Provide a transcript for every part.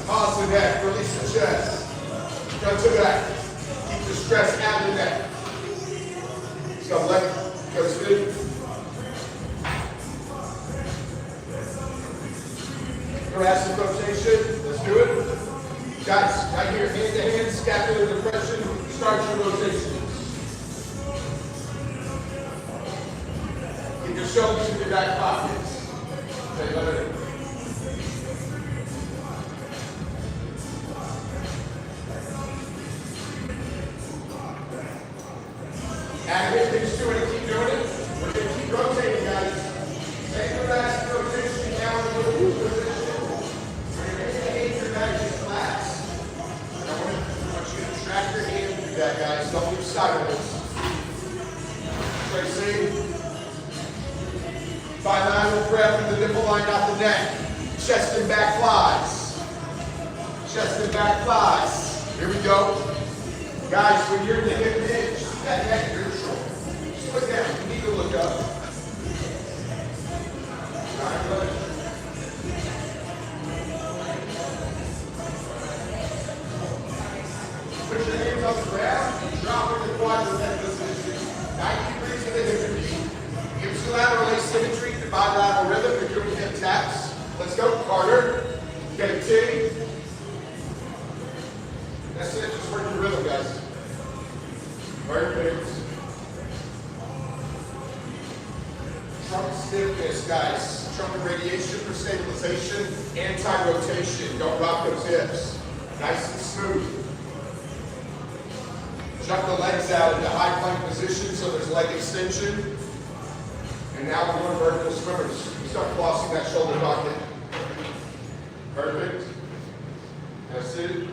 Pause the neck, release the chest. Go to the back. Keep the stress out of the neck. So left, go smooth. Thoracic rotation, let's do it. Guys, right here, hand to hand, scapular depression, start your rotations. Keep your shoulders in your back pockets. Okay, let it. Add hip hinge to it and keep doing it. We're going to keep rotating, guys. Take the last rotation down to the loop position. We're going to aim your back to collapse. And I want you to track your hand through that, guys. Don't move sideways. Tracy. Bilateral breath with the nipple line, not the neck. Chest and back flies. Chest and back flies. Here we go. Guys, when you're in the hip hinge, that neck neutral. Just look down. You need to look up. Alright, good. Put your hands on the ground. Drop in the quadruped position. 90 degrees in the hip hinge. Gives you lateral asymmetry, the bilateral rhythm. You're doing hip taps. Let's go, Carter. Get a titty. That's it. Just work your rhythm, guys. Perfect. Trunk stiffness, guys. Trunk radiation for stabilization, anti-rotation. Don't rock those hips. Nice and smooth. Chuck the legs out into high plank position so there's leg extension. And now we're going vertical swimmers. You start flossing that shoulder pocket. Perfect. That's it.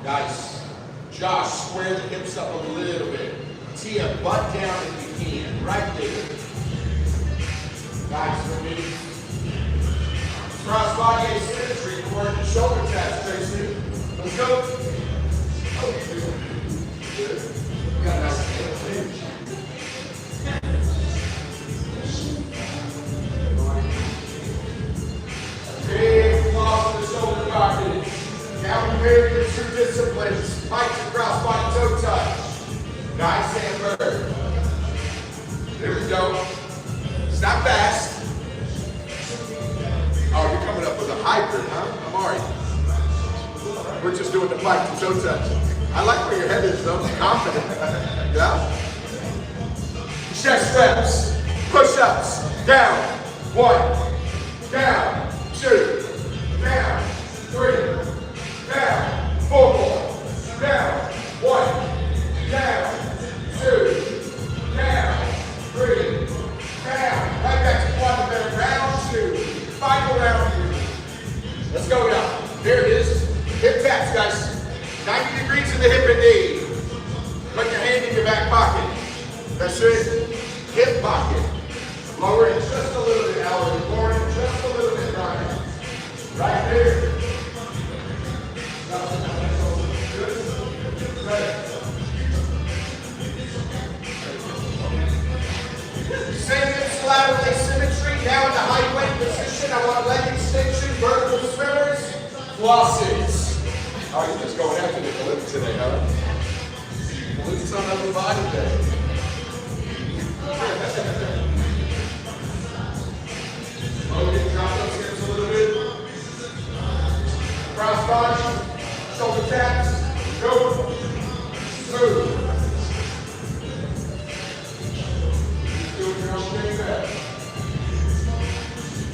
Nice. Josh, square the hips up a little bit. Tia, butt down if you can. Right there. Nice for me. Cross body asymmetry. Work the shoulder taps, Tracy. Let's go. Okay. Good. We got a nice hinge. Big floss in the shoulder pocket. Now we pair your two disciplines. Pikes across body toe touch. Nice and bird. There we go. It's not fast. Oh, you're coming up with a hybrid, huh? I'm alright. We're just doing the pike to toe touch. I like where your head is though. Confident. Yeah? Chest reps. Push-ups. Down. 1. Down. 2. Down. 3. Down, 4 more. Down, 1. Down, 2. Down, 3. Down. Right back to quadruped. Round 2. Final round here. Let's go now. There it is. Hip taps, guys. 90 degrees in the hip and knee. Put your hand in your back pocket. That's it. Hip pocket. Lower it just a little bit, Alan. Lower it just a little bit, Ryan. Right there. Same hips, lateral asymmetry. Now in the high plank position. I want leg extension, vertical swimmers, flosses. Oh, you're just going after the glutes today, huh? Glutes on upper body day. Okay, drop those hips a little bit. Cross body, shoulder taps, go, smooth. Doing your own thing there.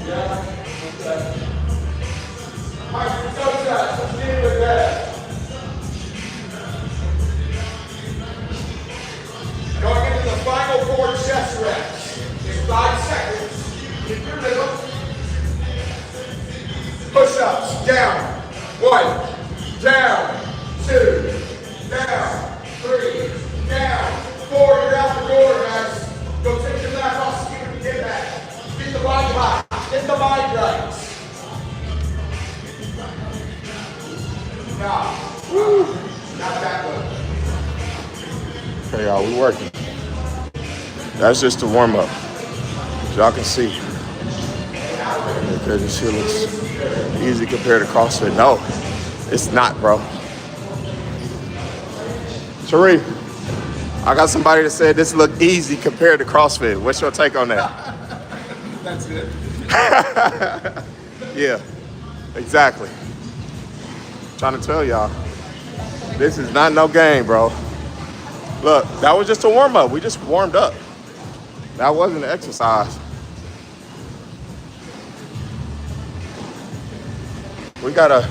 Yeah, 1, down, 2, down, 3, down, 4. You're out the door, guys. Go take your lap off, see if you get back. Get the body high. Get the mind right. Not that one. Okay, y'all, we working. That's just a warm up. As y'all can see. Okay, this shit looks easy compared to CrossFit. No, it's not, bro. Sharif, I got somebody that said this looked easy compared to CrossFit. What's your take on that? That's it. Yeah, exactly. Trying to tell y'all, this is not no game, bro. Look, that was just a warm up. We just warmed up. That wasn't an exercise. We gotta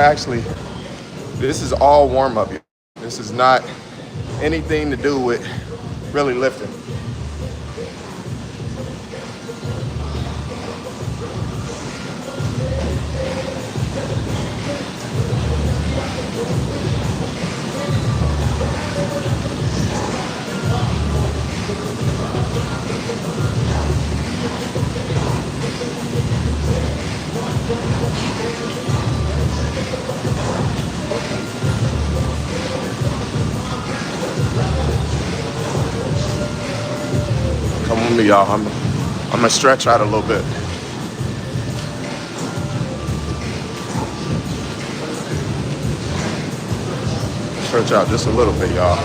actually, this is all warm up. This is not anything to do with really lifting. Come with me, y'all. I'm gonna stretch out a little bit. Stretch out just a little bit, y'all.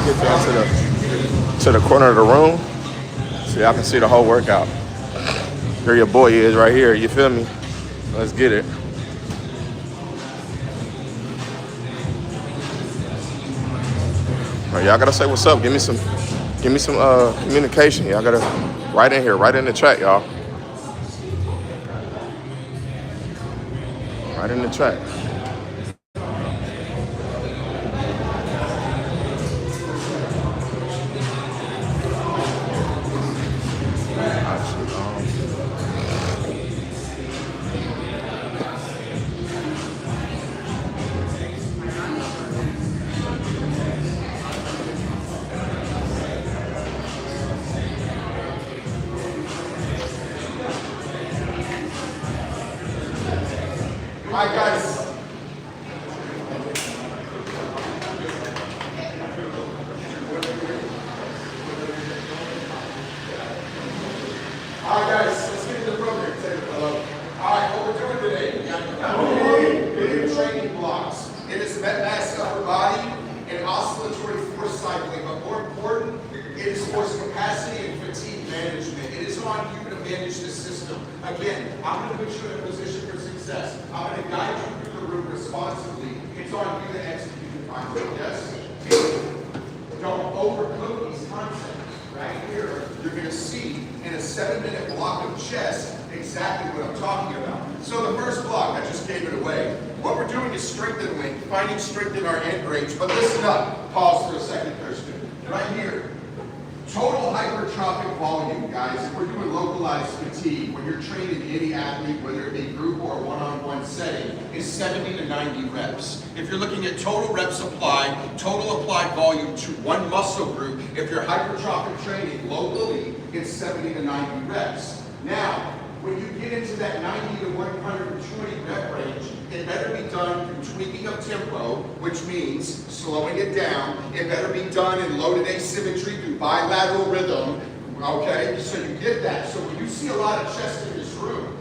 Get down to the corner of the room so y'all can see the whole workout. Here your boy is right here, you feel me? Let's get it. All right, y'all gotta say what's up. Give me some communication. Y'all gotta write in here, write in the chat, y'all. Write in the chat. Hi, guys. Hi, guys. Let's get into the program. Say hello. All right, what we're doing today, we got video training blocks. It is mass upper body and oscillatory force cycling, but more important, it is force capacity and fatigue management. It is on you to manage the system. Again, I'm going to put you in a position for success. I'm going to guide you through the room responsibly. It's on you to execute the concept. Yes? Don't overcook these concepts. Right here, you're going to see in a 7-minute block of chest exactly what I'm talking about. So the first block, I just gave it away. What we're doing is strength and length, finding strength in our end range. But listen up. Pause for a second, Kirsten. Right here. Total hypertrophic volume, guys. If we're doing localized fatigue, when you're training any athlete, whether it be group or one-on-one setting, is 70 to 90 reps. If you're looking at total reps applied, total applied volume to one muscle group, if you're hypertrophic training locally, it's 70 to 90 reps. Now, when you get into that 90 to 120 rep range, it better be done through tweaking of tempo, which means slowing it down. It better be done in loaded asymmetry through bilateral rhythm. Okay, so you get that. So when you see a lot of chest in this room,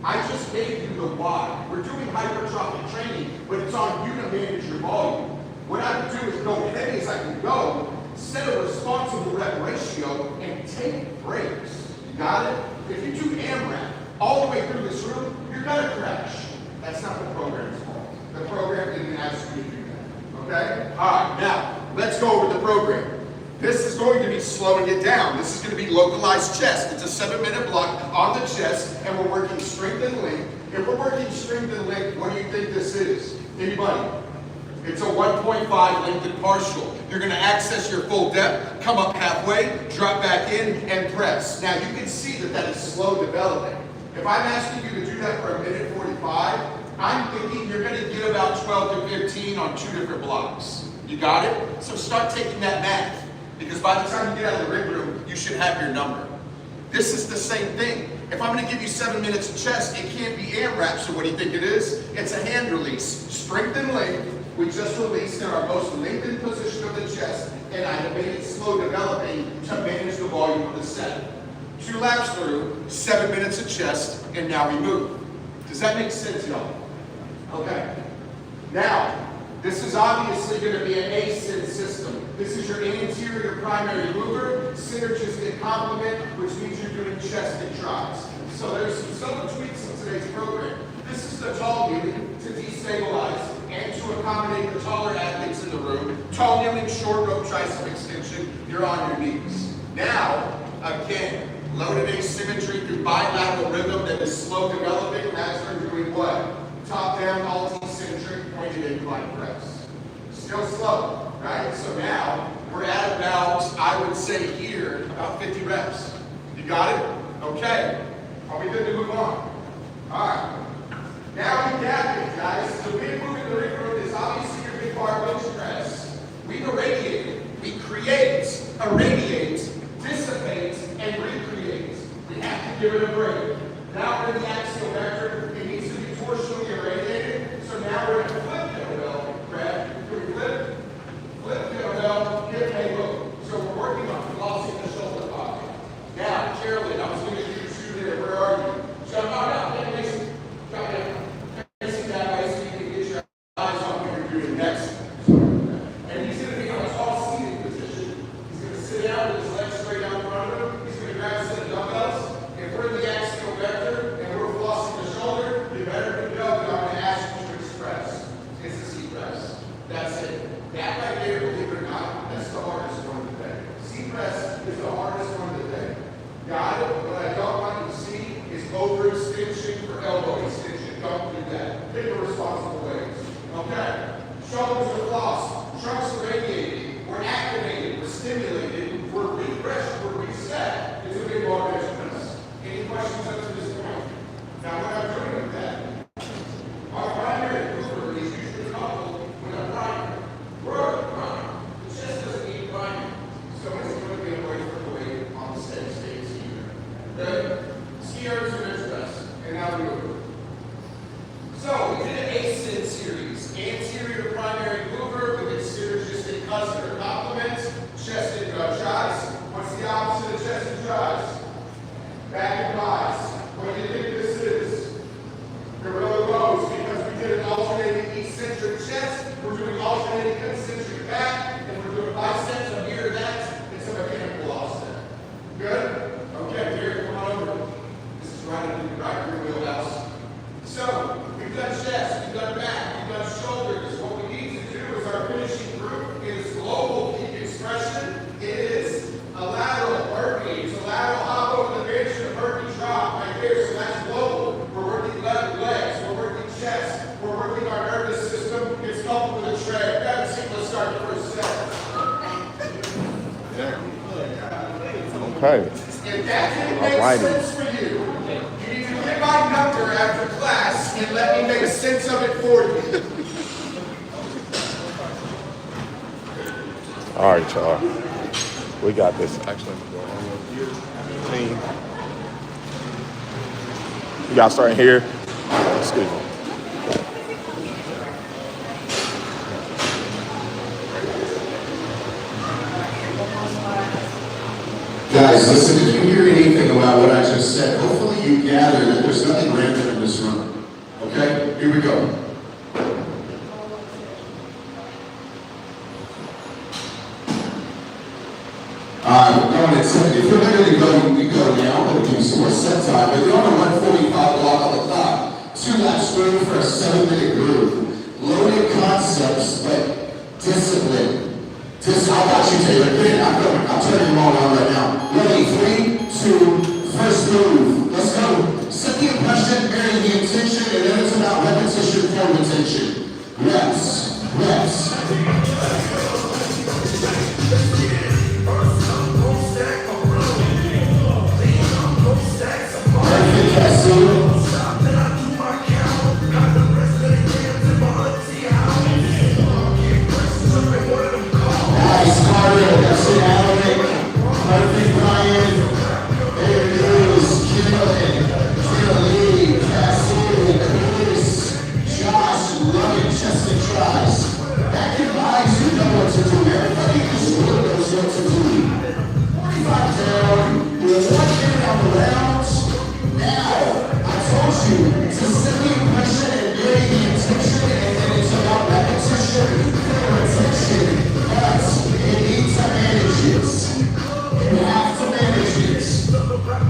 I just gave you the why. We're doing hypertrophic training, but it's on you to manage your volume. What I would do is go heavy as I can go, set a responsible rep ratio, and take breaks. You got it? If you do AMRAP all the way through this room, you're gonna crash. That's not the program's fault. The program didn't ask you to do that. Okay? All right, now let's go over the program. This is going to be slowing it down. This is going to be localized chest. It's a 7-minute block on the chest, and we're working strength and length. If we're working strength and length, what do you think this is? Anybody? It's a 1.5 lengthened partial. You're going to access your full depth, come up halfway, drop back in, and press. Now you can see that that is slow developing. If I'm asking you to do that for 1:45, I'm thinking you're going to get about 12 to 15 on 2 different blocks. You got it? So start taking that math. Because by the time you get out of the ring room, you should have your number. This is the same thing. If I'm going to give you 7 minutes of chest, it can't be AMRAP, so what do you think it is? It's a hand release. Strength and length, we just released in our most lengthened position of the chest, and I have made it slow developing to manage the volume of the set. 2 laps through, 7 minutes of chest, and now we move. Does that make sense, y'all? Okay. Now, this is obviously going to be an asyn system. This is your anterior primary mover, synergistic complement, which means you're doing chest and tries. So there's some subtle tweaks in today's program. This is the tall kneeling to destabilize and to accommodate the taller athletes in the room. Tall kneeling, short rope tricep extension, you're on your knees. Now, again, loaded asymmetry through bilateral rhythm that is slow developing as we're doing what? Top down, alt-eccentric, pointed incline press. Still slow, right? So now we're at about, I would say here, about 50 reps. You got it? Okay. Are we good to move on? All right. Now we got it, guys. The big move in the ring room is obviously your big bar bench press. We irradiate, we create, irradiate, dissipate, and recreate. We have to give it a break. Now we're in the axial vector. It needs to be torsionally irradiated. So now we're going to flip kettlebell. Grab, do we flip? Flip kettlebell, hip halo. So we're working on flossing the shoulder pocket. Now, Carolyn, I was going to do you there. Where are you? Jump out. Jump down. Facing that way so you can get your eyes on what you're doing next. And he's going to be on a tall seated position. He's going to sit down with his legs straight out in front of him. He's going to grab a set of dumbbells. If we're in the axial vector and we're flossing the shoulder, you better know that I'm going to ask you to express. It's a C press. That's it. That right there, believe it or not, that's the hardest one of the day. C press is the hardest one of the day. Got it? What I don't want you to see is overextension for elbow extension. Don't do that. Pick the responsible ways. Okay. Shoulders are flossed. Trunks are radiating. We're activated. We're stimulated. We're refreshed. We're reset. It's a big bar bench press. Any questions up to this point? Now, what I'm doing with that, our primary mover is usually coupled with a primer. We're a primer. The chest doesn't need primer. So it's going to be a way for the weight on the steady state skier. Good? Skiers are bench press. And now we move. So we did an asyn series. Anterior primary mover with its synergistic cousin or complement. Chest and tries. What's the opposite of chest and tries? Back and thighs. What do you think this is? Gorilla rows, because we did an alternating eccentric chest, we're doing alternating concentric back, and we're doing biceps. So here that, it's a mechanical offset. Good? Okay, here, come on over. This is right in your wheelhouse. So, we've done chest, we've done back, we've done shoulders. What we need to do is our finishing group is global peak expression. It is a lateral burpee. It's a lateral hop over the bench and a burpee drop right there. So that's global. We're working left legs. We're working chest. We're working our nervous system. It's coupled with a tread. Grab a seat. Let's start the first set. Okay. If that didn't make sense for you, you need to get my number after class and let me make sense of it for you. All right, y'all. We got this. Actually, I'm going on your team. You got starting here. Excuse me. Guys, listen, if you hear anything about what I just said, hopefully you gather that there's nothing random in this room. Okay? Here we go. We're going at 10. If you're ready to go, we go now. I'm going to give you some more set time. But you're on a 145 block on the clock. 2 laps through for a 7-minute groove. Loaded concepts, but discipline. I got you, Taylor. Get it. I'm turning them all on right now. Ready? 3, 2, first move. Let's go. Set the impression, bury the intention, and then it's about repetition for retention. Reps. Reps. Perfect, Cassie. Nice, Carter. That's it, Alec. Perfect, Brian. There it is. Killing. Cassie. Chris. Josh. Love it. Chest and tries. Back in lines, you know what to do. Everybody in this room knows what to do. 45 down. We're 1 minute on the rounds. Now, I told you to set the impression and bury the intention, and then it's about repetition for retention. But it needs to manage it. You have to manage it.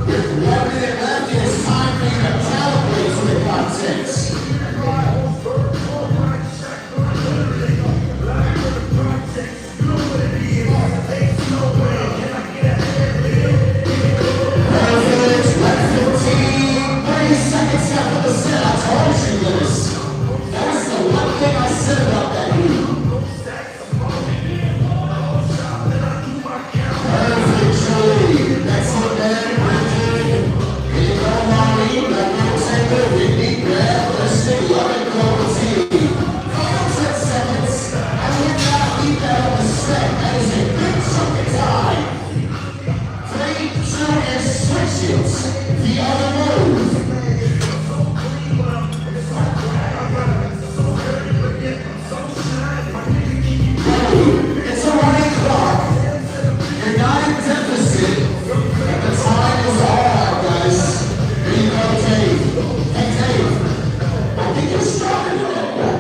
With 1 minute left, it is time for you to calibrate to the content. Perfect. Left 15. 30 seconds left of the set. I told you this. That was the one thing I said about that move. Perfect, Julie. That's it, man. Bridget. Here you go, Molly. That little taker. Whitney, Brad, Liston, Love it, Global Team. Final 10 seconds. I would not leave that on the set. That is a good chunk of time. 3, 2, and switch it. The other move. It's a running clock. You're not in deficit. And the time is all out, guys. Here you go, Dave. Hey, Dave. I think you're stronger than that.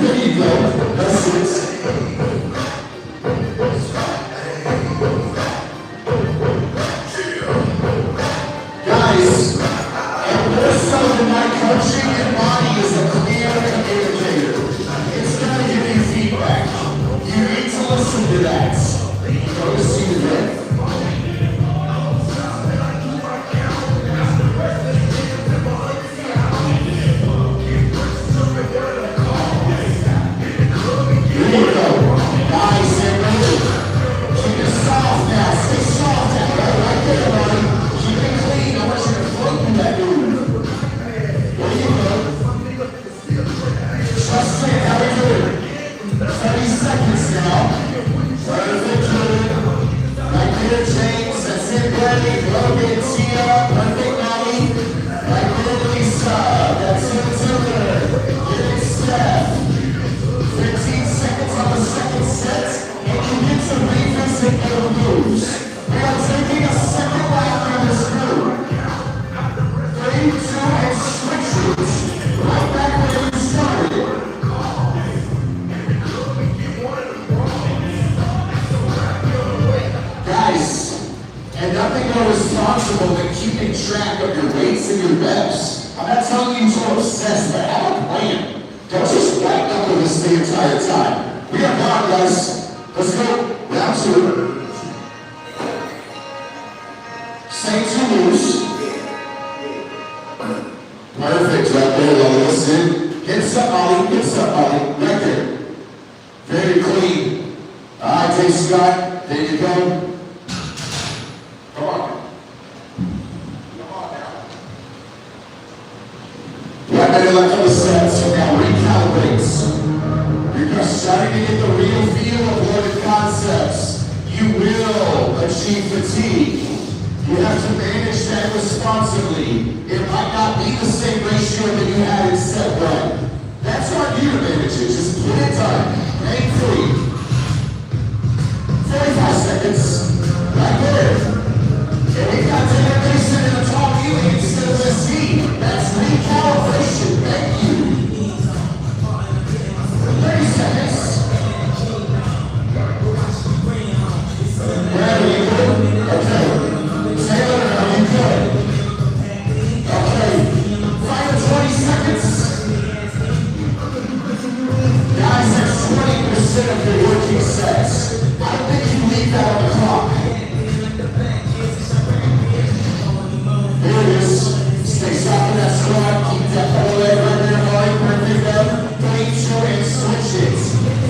There you go. That's it. Guys, and this of my coaching and body is a clear communicator. It's going to give you feedback. You need to listen to that. Go to see the day. Here you go. Nice and ready. Keep it soft now. Stay soft out there. Right there, buddy. Keep it clean. I want you to float through that move. There you go. Trust it. How we doing? 30 seconds now. Perfect, Julie. Right there, James. That's it, buddy. Logan, Tia. Perfect, Molly. Right there, Lisa. That's it, Taylor. Get it, Steph. 15 seconds on the second set, and you get to revisit your moves. We are taking a second lap through this move. 3, 2, and switch it. Right back where you started. Guys, and nothing more responsible than keeping track of your weights and your reps. I'm not telling you to obsess, but have a plan. Don't just white knuckle this the entire time. We are gone, guys. Let's go. Round 2. Same 2 moves. Perfect. Right there, Lola. Listen. Get up, Ollie. Get up, Ollie. Right there. Very clean. All right, Dave Scott. There you go. Come on. Right there, like on the sets. Now recalibrate. You're starting to get the real feel of loaded concepts. You will achieve fatigue. You have to manage that responsibly. It might not be the same ratio that you had in set 1. That's on you to manage it. Just get it done. Pain-free. seconds. Right there. And we got to increase it in the top view instead of the C. That's recalibration. Thank you. 30 seconds. Where are you good? Okay. Taylor, are you good? Okay. Final 20 seconds. Guys, that's 20% of your working sets. I think you leave that on the clock. Here it is. Stay soft in that squat. Keep that whole leg right there, boy. Perfect up. 22 and switch it.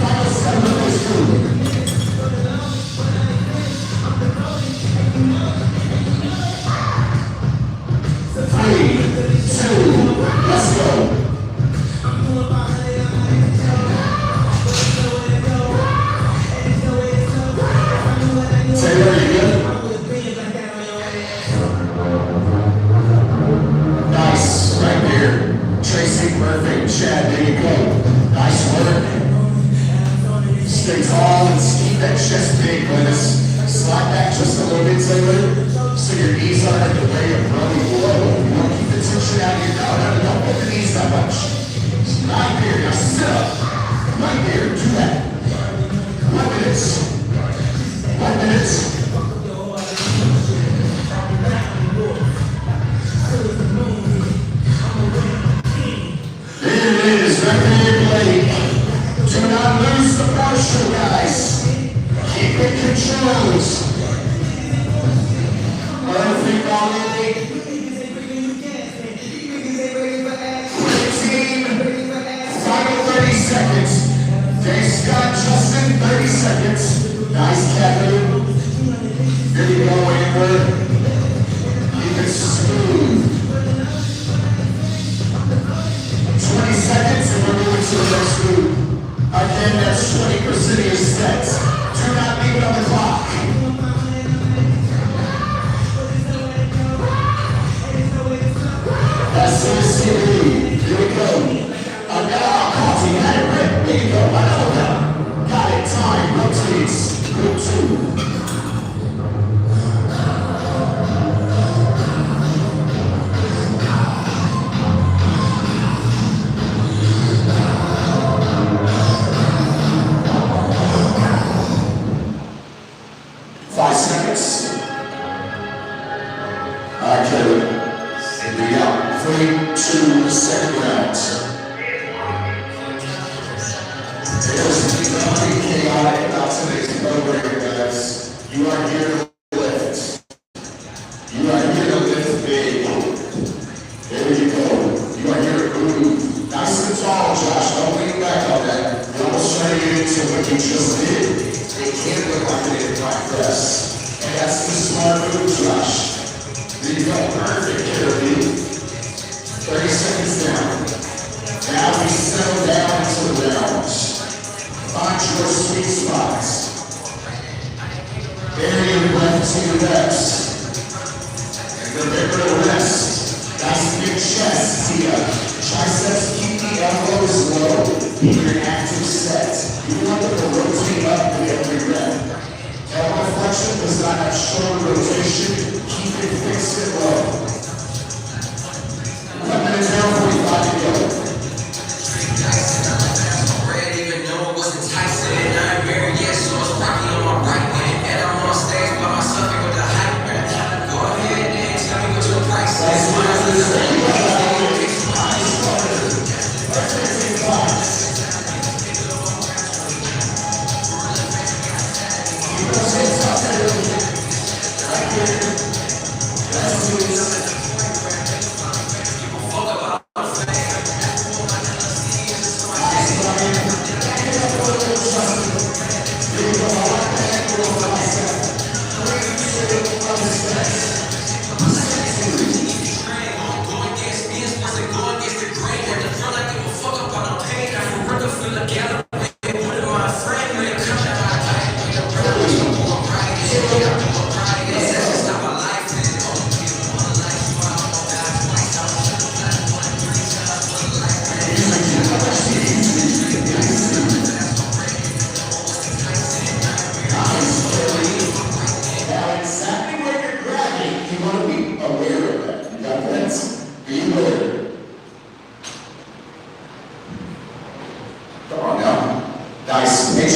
Final 7 of this group. 3, 2, let's go. Taylor, you good? Nice, right there. Tracy, perfect. Chad, there you go. Nice work. Stay tall and keep that chest big, Glennis. Slide back just a little bit, Taylor, so your knees aren't in the way of running low. You want to keep the tension out of your no, don't put the knees that much. Right there, now sit up. Right there, do that. 1 minute. 1 minute. There it is, right there, Blake. Do not lose the partial, guys. Keep it controlled. Perfect already. 15. Final 30 seconds. Dave Scott, Justin, 30 seconds. Nice, Kevin. There you go, Amber. Keep it smooth. 20 seconds and we're moving to the next group. Again, that's 20% of your sets. Do not leave it on the clock. That's CCD. Here we go. Now, Coffee, had it right. There you go. I know that. Got it. Time. Rotates. Group 2. Let's do this.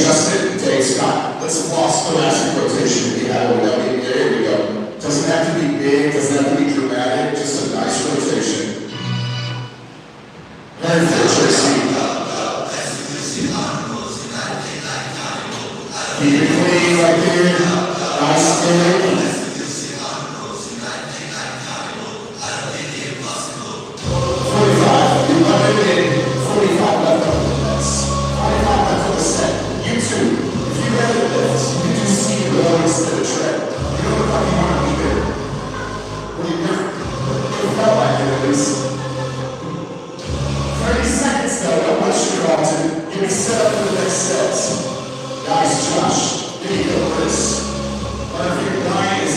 adjust it. Take Scott. Let's floss thoracic rotation. We have a W. There we go. Doesn't have to be big, doesn't have to be dramatic, just a nice rotation. And Tracy. Keep it clean right there. Nice thing. 45. You love it. 45 left on the list. 45 left on the set. You too. If you have a lift, you do ski low instead of tread. You don't look like you want to be there. Well, you never felt like it at least. 30 seconds though, not much too often. Give me set up for the next set. Guys, Josh, here you go, Chris. One of your 9 is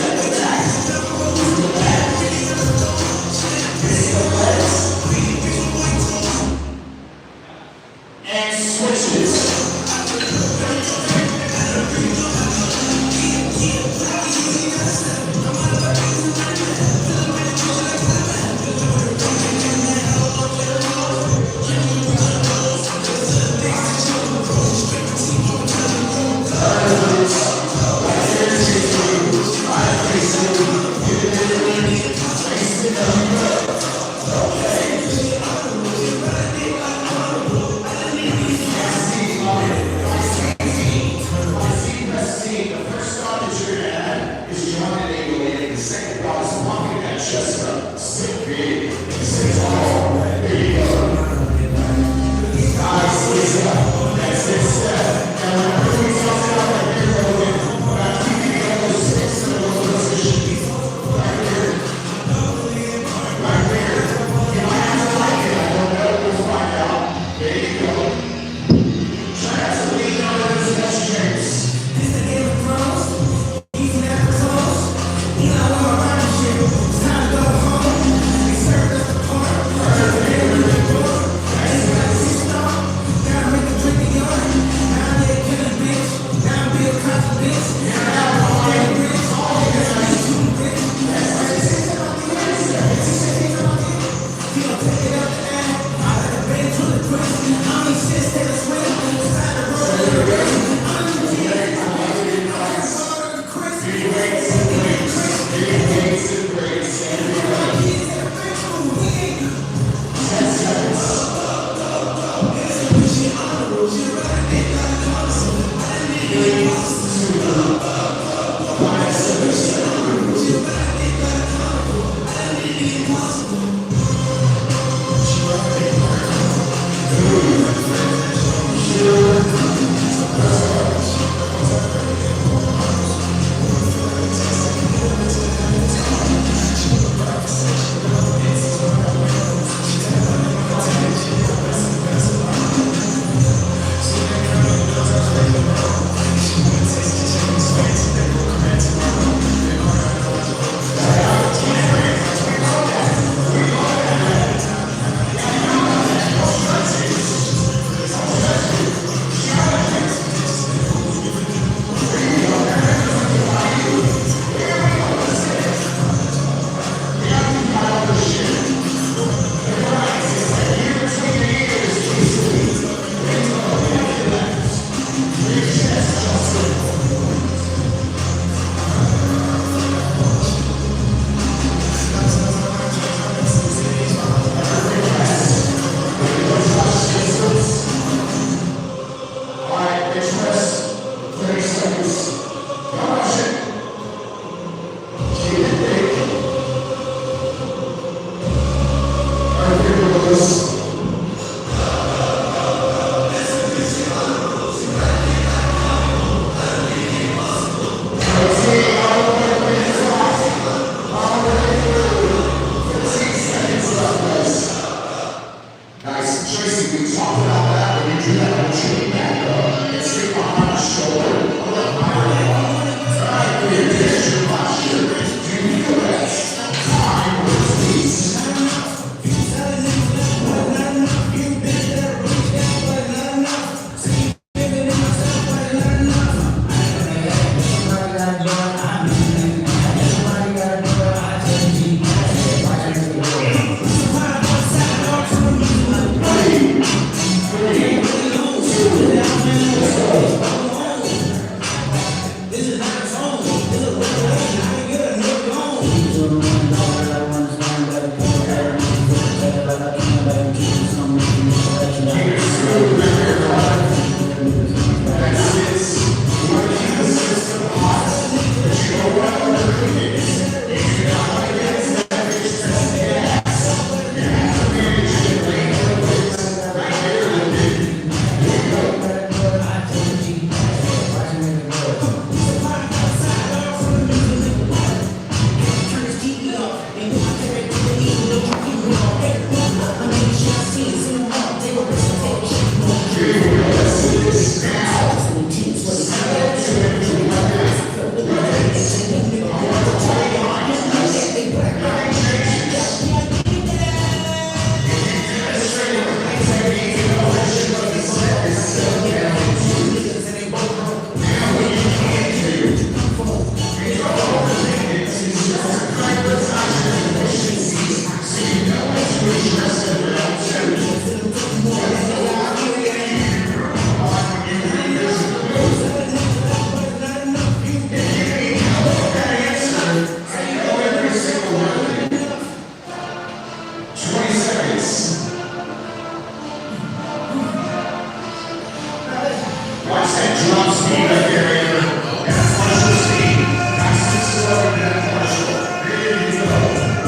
drop speed right there, Andrew. And a partial speed. Not 6 to 11 and a partial. There you go. And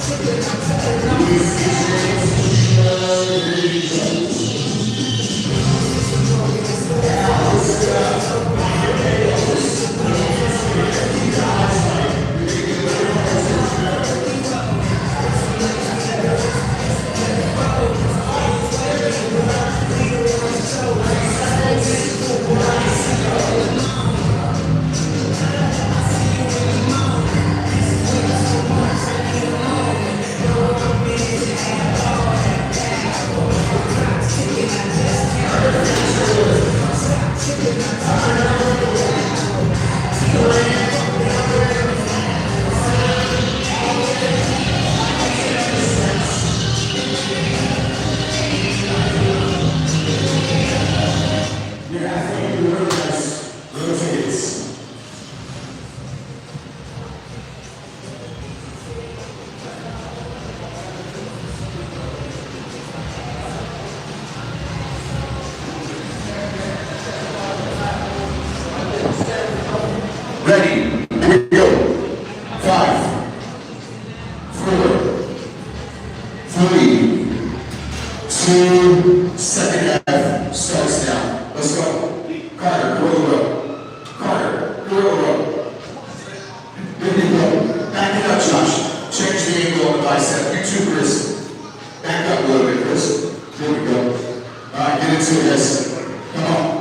switches. 3, 2, second half starts now. Let's go. Carter, gorilla row. Carter, gorilla row. There you go. Back it up, Josh. Change the angle on the bicep. You too, Chris. Back up a little bit, Chris. There we go. All right, get into this. Come on.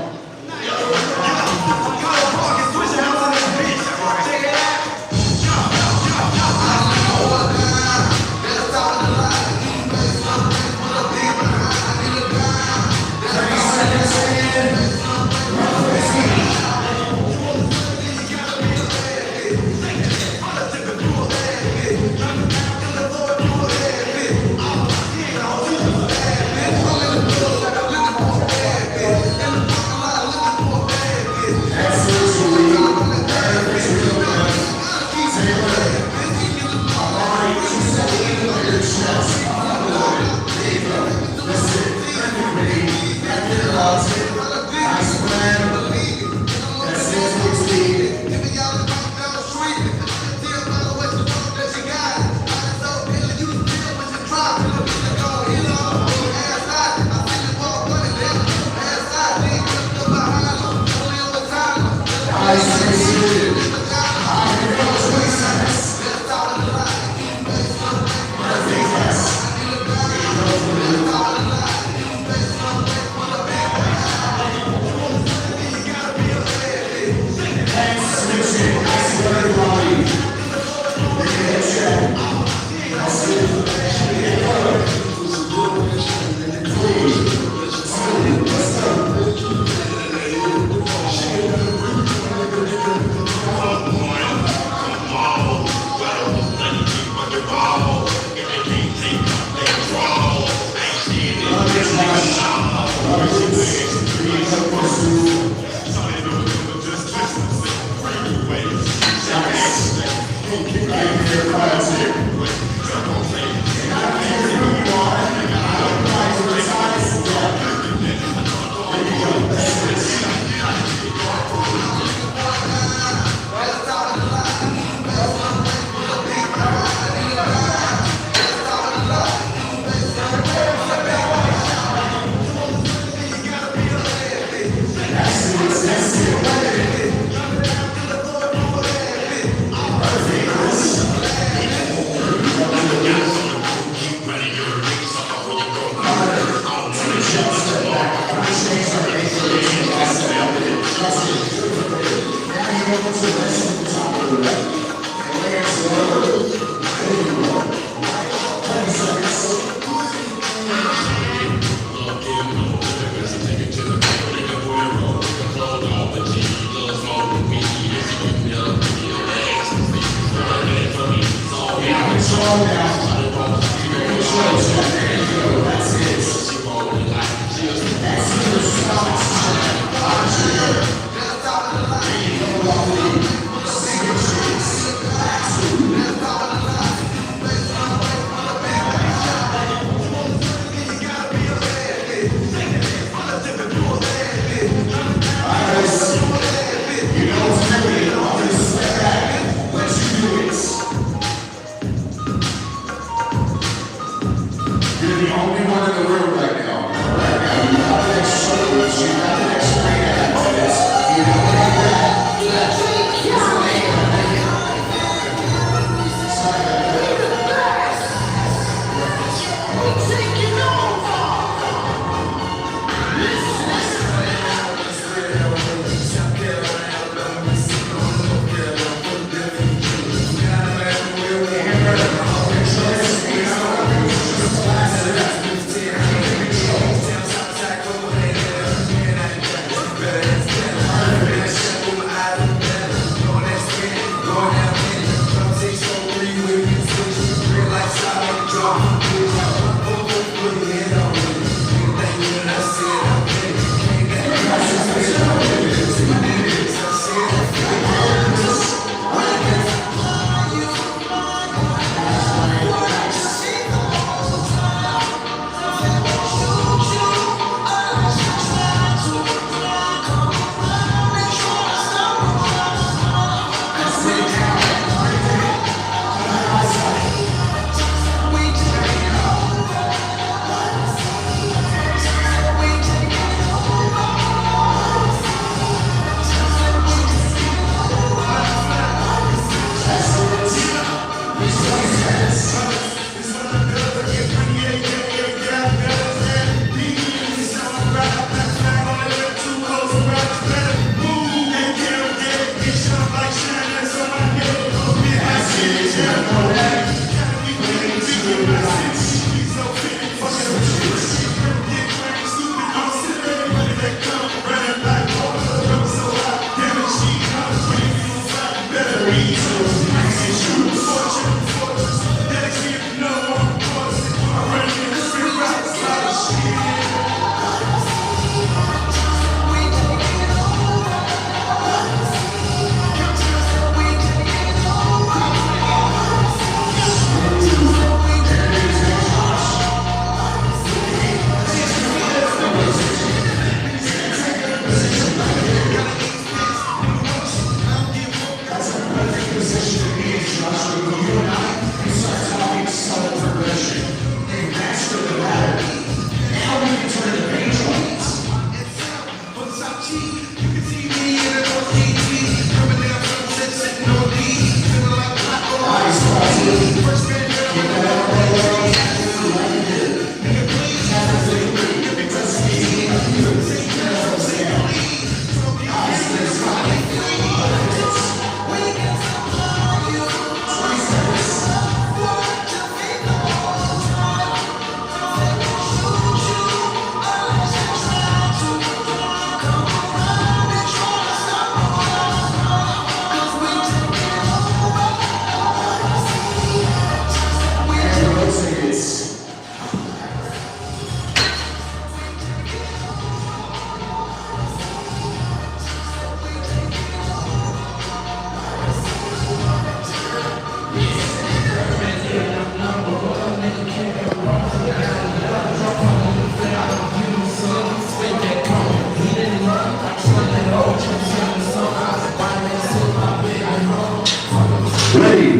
Ready?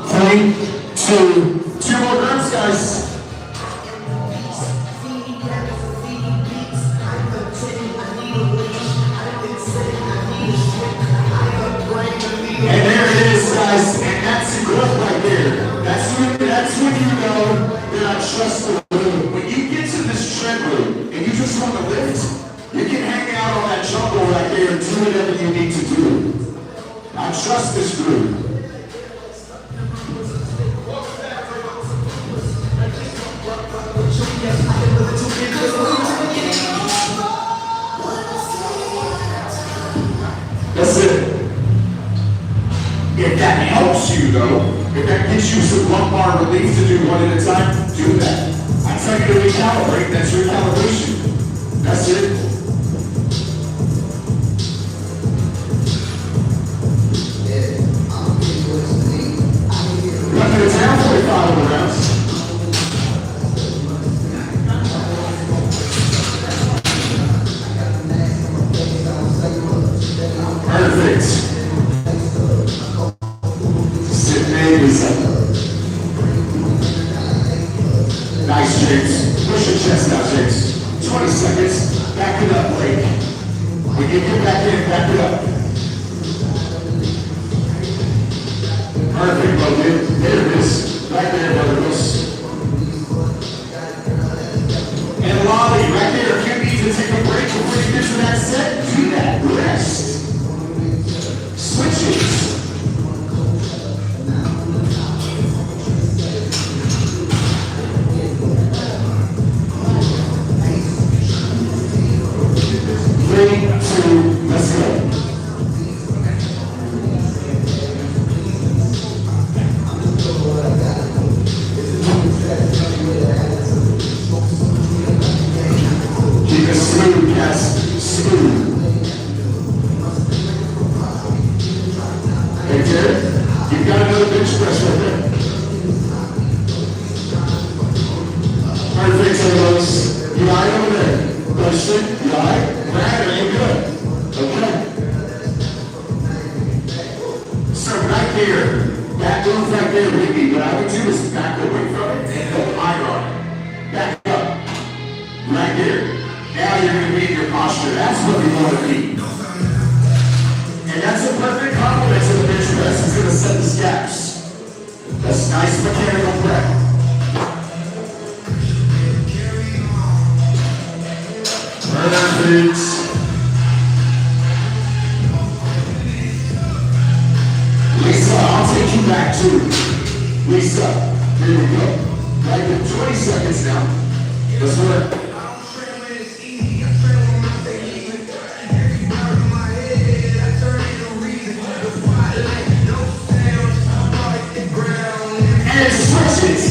3, 2, 2 more grabs, guys. And there it is, guys. And that's a growth right there. That's when you know that I trust the room. When you get to this tread room and you just want to lift, you can hang out on that jungle right there and do whatever you need to do. I trust this group. That's it. If that helps you though, if that gives you some lumbar relief to do one at a time, do that. I tell you to recalibrate, that's recalibration. That's it. Left it down 45 rounds. Perfect. Sit babies up. Nice, James. Push your chest out, James. 20 seconds. Back it up, Blake. When you get back in, back it up. Perfect, Logan. There it is. Right there, brother. And Lolly, right there. If you need to take a break before you get to that set, do that. Rest. Switches. 3, 2, let's go. Keep it smooth, yes, smooth. Hey, Jared, you've got another bench press right there. Perfect, Taylors. You eye over there. Question, you eye. Right, are you good? Okay. So right here, that move right there, maybe what I would do is back away from it and go higher on it. Back up. Right here. Now you're going to be in your posture. That's what we want to be. And that's a perfect complement to the bench press. It's going to set the steps. That's nice mechanical prep. Perfect. Lisa, I'll take you back too. Lisa, here we go. Right in 20 seconds now. Let's work. And switches.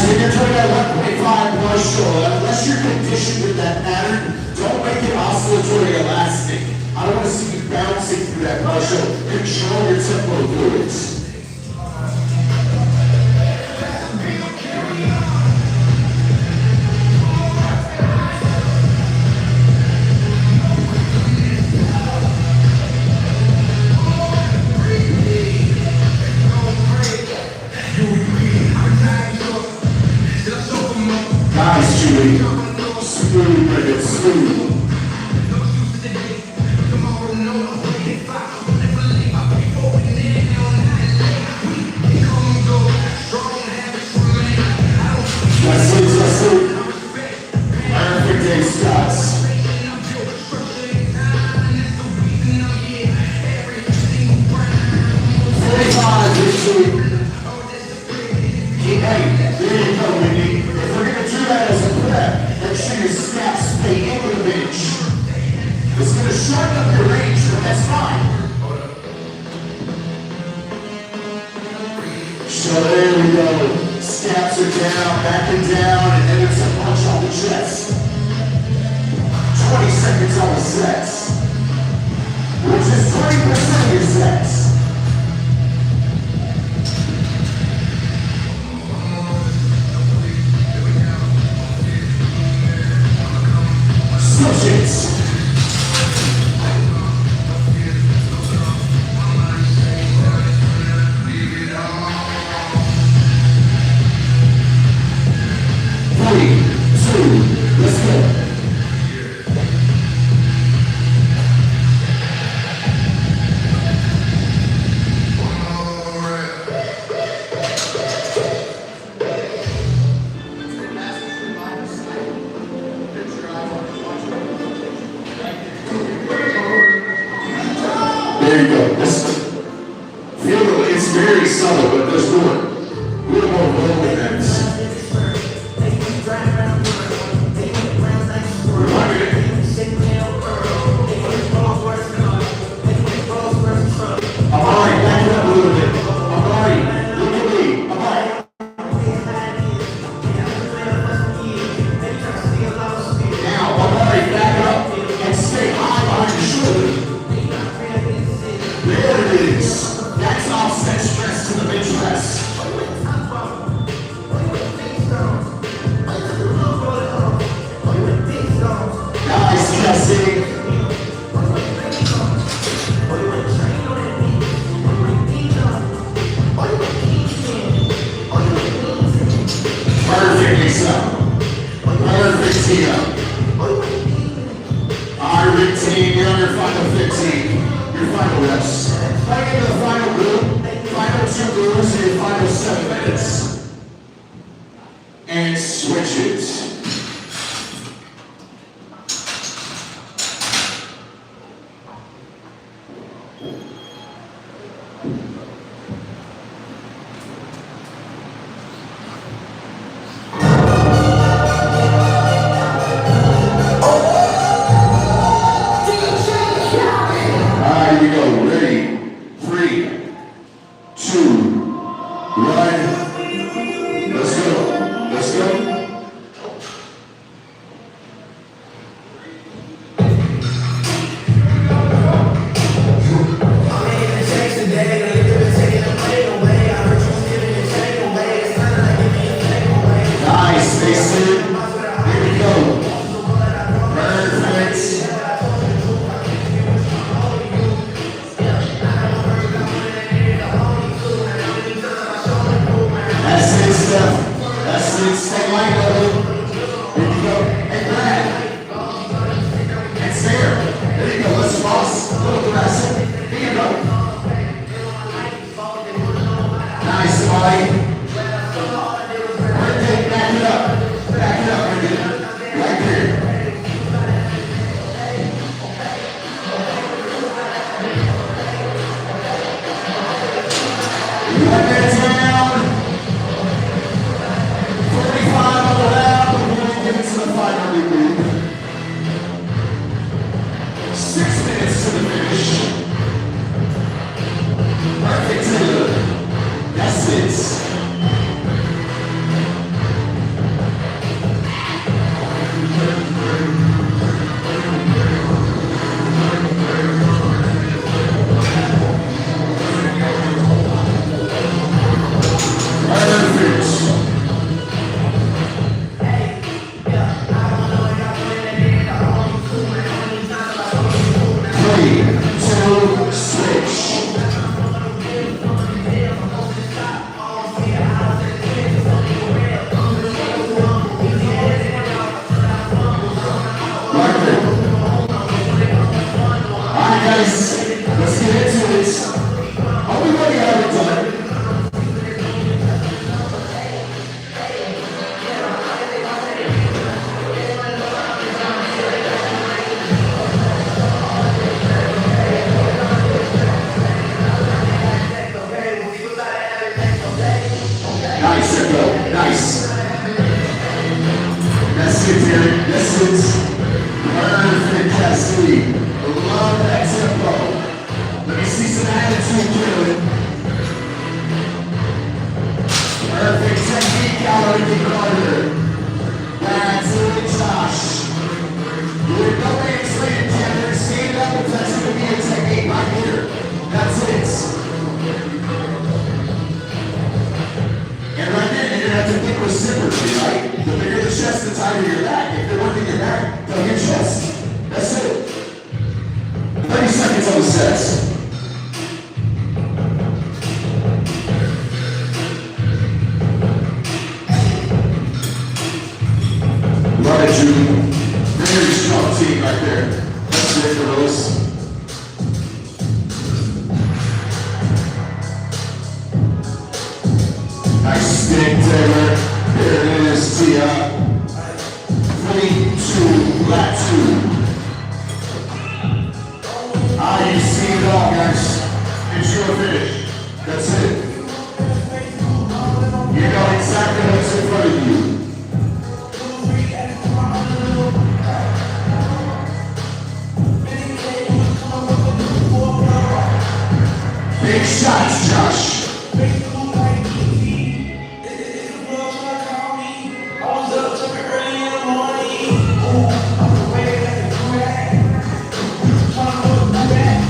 When you're doing that 1.5 push, unless you're conditioned with that pattern, don't make it oscillatory elastic. I don't want to see you bouncing through that push. Control your tempo through it. Nice, Julie. Smooth, baby, smooth. That's it. Perfect day starts. 45, Julie. Hey, there you go, Whitney. If we're gonna do that as a prep, make sure your snaps stay into the bench. It's gonna shorten up your range, but that's fine. So there we go. Snaps are down, back and down, and then it's a punch on the chest. 20 seconds on the sets, which is 20% of your sets. Subjects. Let's go. There you go. It's very subtle, but there's more. A little more roll in that. Amari, back it up a little bit. Amari, look at me. Amari. Now, Amari, back up and stay high behind your shoulder. There it is. That's offset stress to the bench press. Nice, Jesse. Perfect, Lisa. Perfect, Tina. All right, Rick team, you're on your final 15. Your final reps. Playing into the final group, final 2 groups, and your final 7 minutes. And switch it. Here we go. Ready? 3, 2, 1. Let's go. Let's go. Nice. Stay sit. Here we go. Perfect. That's it, stay light level. Here you go. Hey, Brad. It's there. There you go. Let's boss. A little aggressive. Here you go. Nice, Molly. Right, back it up. Back it up, right, right here. Right there, down. 45 on the lap, and we're going to give it to the final group. 6 minutes to the finish. Perfect. That's it. it. Perfect, Cassidy. Love that tempo. Let me see some attitude, Carolyn. Perfect technique, Alaric Carter. That's it, Josh. You're going to explain it, Kevin. Stand up if that's going to be a technique right here. That's it. And right there, you're going to have to think reciprocally, right? The bigger the chest, the tighter your back. If they're working your back, they'll your chest. That's it. 30 seconds on the sets. Love it, Judy. Very strong team right there. That's it, girls. Nice stick, Taylor. Here it is, Tia. 3, 2, lap 2. You see it all, guys. It's your finish. That's it. You know exactly what's in front of you. Big shots, Josh.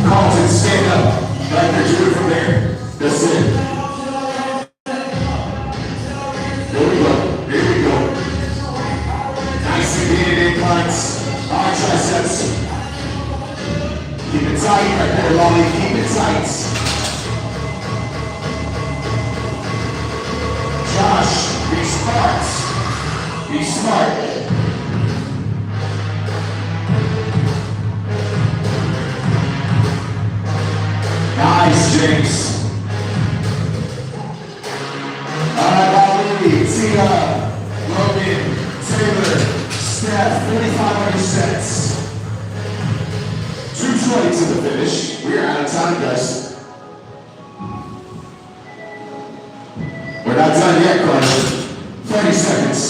Carlton, stand up. Right there, do it from there. That's it. There we go. There we go. Nice and needed inclines. Arm triceps. Keep it tight right there, Lolly. Keep it tight. Josh, be smart. Be smart. Nice, James. Ali, Tia, Logan, Taylor, Steph, 4,500 sets. 2:20 to the finish. We are out of time, guys. We're not done yet, Carter. 30 seconds.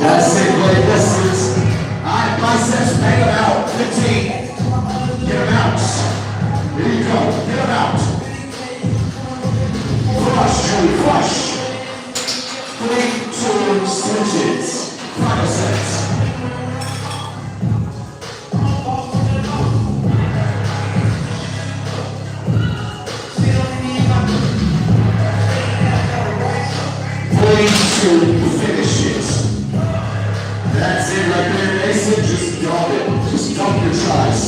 That's it, buddy. That's it. Alright, biceps, bang them out. 15. Get them out. There you go. Get them out. Flush, Julie, flush. 3, 2, switches. Final sets. To finish it. That's it right there, Mason. Just dump it. Just dump your tries.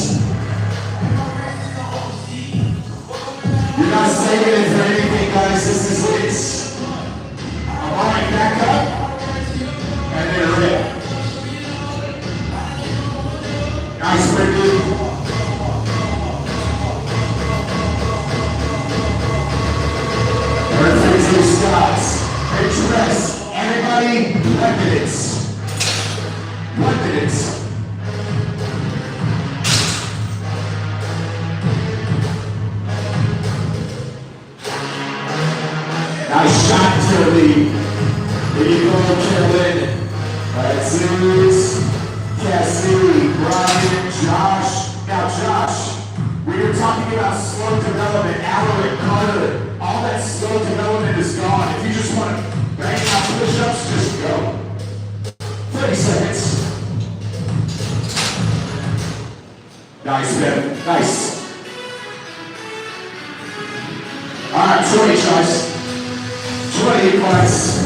You're not saving it for anything, guys. This is it. Alright, back up. And then rip. Nice work, dude. Perfect two stops. Big press. Everybody, 1 minute. 1 minute. Nice shot to the lead. There you go, Carolyn. That's it. Cassie, Brian, Josh. Now, Josh, we were talking about slow development, Alaric, Carter. All that slow development is gone. If you just want to bang out push-ups, just go. 30 seconds. Nice, man. Nice. All right, 20 tries. 20 inclines.